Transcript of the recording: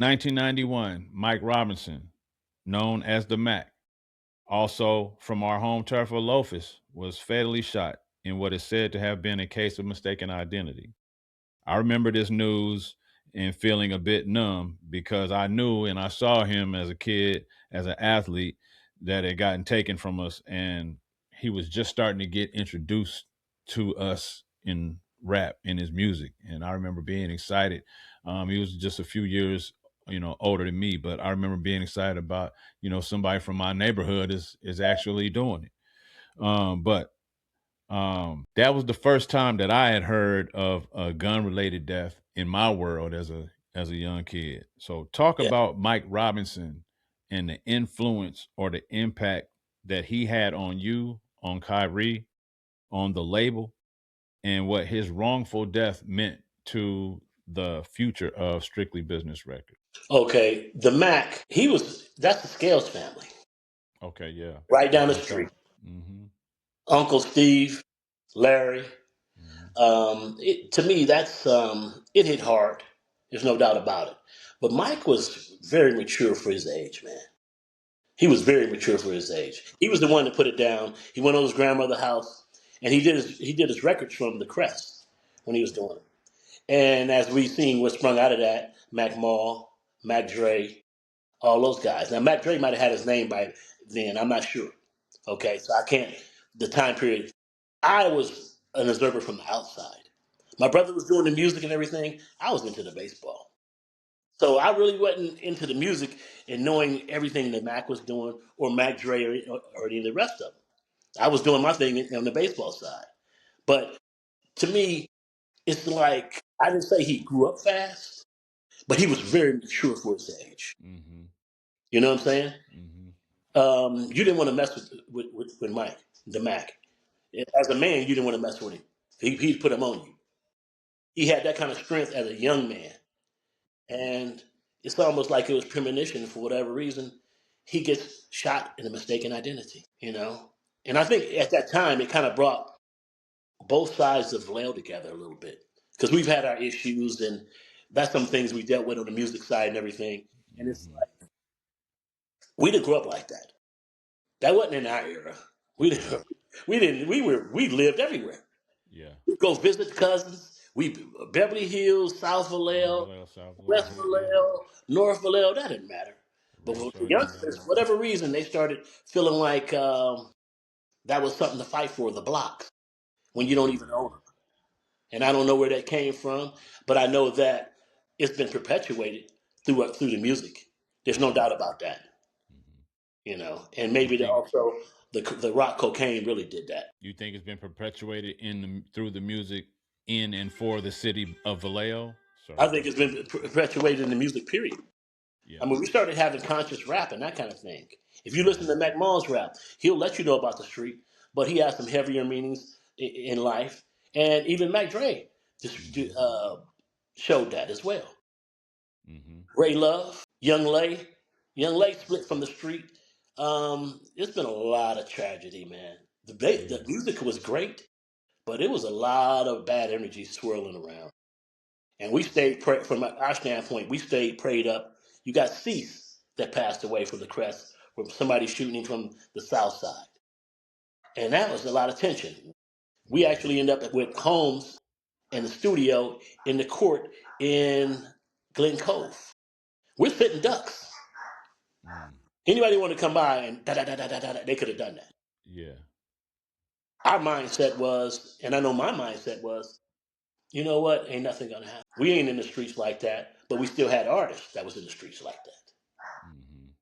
1991, Mike Robinson, known as the Mac, also from our home turf of Lofus, was fatally shot in what is said to have been a case of mistaken identity. I remember this news and feeling a bit numb because I knew and I saw him as a kid, as an athlete, that had gotten taken from us, and he was just starting to get introduced to us in rap, in his music. And I remember being excited. He was just a few years, older than me, but I remember being excited about, somebody from my neighborhood is actually doing it. But that was the first time that I had heard of a gun related death in my world as a young kid. So talk Yeah. about Mike Robinson and the influence or the impact that he had on you, on Khayree, on the label, and what his wrongful death meant to the future of Strictly Business Records. Okay. The Mac, that's the Scales family, Okay, yeah. right down That's the what's street. up. Mm-hmm. Uncle Steve, Larry. Mm-hmm. To me, it hit hard. There's no doubt about it. But Mike was very mature for his age, man. He was very mature for his age. He was the one that put it down. He went over his grandmother's house, and he did his records from the Crest when he was doing it. And as we've seen, what sprung out of that, Mac Mall, Mac Dre, all those guys. Now, Mac Dre might have had his name by then. I'm not sure. Okay, so I can't. The time period, I was an observer from the outside. My brother was doing the music and everything. I was into the baseball. So I really wasn't into the music and knowing everything that Mac was doing or Mac Dre or any of the rest of them. I was doing my thing on the baseball side. But to me, it's like I didn't say he grew up fast, but he was very mature for his age. Mm-hmm. You know what I'm saying? Mm-hmm. You didn't want to mess with Mike, the Mac. As a man, you didn't want to mess with him. He'd put him on you. He had that kind of strength as a young man. And it's almost like it was premonition for whatever reason. He gets shot in a mistaken identity, you know? And I think at that time, it kind of brought both sides of Vallejo together a little bit. Because we've had our issues, and that's some things we dealt with on the music side and everything. And it's Mm-hmm. like, we didn't grow up like that. That wasn't in our era. We didn't, we lived everywhere. Yeah. We go visit cousins. Beverly Hills, South North Vallejo, Vallejo, South West Vallejo, yeah. Vallejo, North Vallejo. That didn't matter. But for the Rancho youngsters, Dominguez. for whatever reason, they started feeling like that was something to fight for, the blocks, when you don't even own them. Yeah. And I don't know where that came from, but I know that it's been perpetuated through the music. There's no Mm-hmm. doubt about that, Mm-hmm. you know. And You maybe think also the rock cocaine really did that. you think it's been perpetuated through the music in and for the city of Vallejo? Sorry I to think cut it's you off. been perpetuated in the music, period. I Yeah. mean, we started having conscious rap and that kind of thing. If you listen Mm-hmm. to Mac Mall's rap, he'll let you know about the street, but he has some heavier meanings in life. And even Mac Dre just Mm-hmm. showed that as well. Mm-hmm. Ray Love, Young Lay split from the street. It's been a lot of tragedy, man. The Yeah. music was great, but it was a lot of bad energy swirling around. And we stayed, from our standpoint, we stayed prayed up. You got Cease that passed away from the Crest, from somebody shooting him from the south side. And that was a lot of tension. We Mm-hmm. actually ended up with Holmes in the studio in the court in Glen Cove. We're sitting ducks. Mm. Anybody want to come by and da da da da da da, they could have done that. Yeah. Our mindset was, and I know my mindset was, you know what? Ain't nothing gonna happen. We ain't in the streets like that, but we still had artists that was in the streets like that.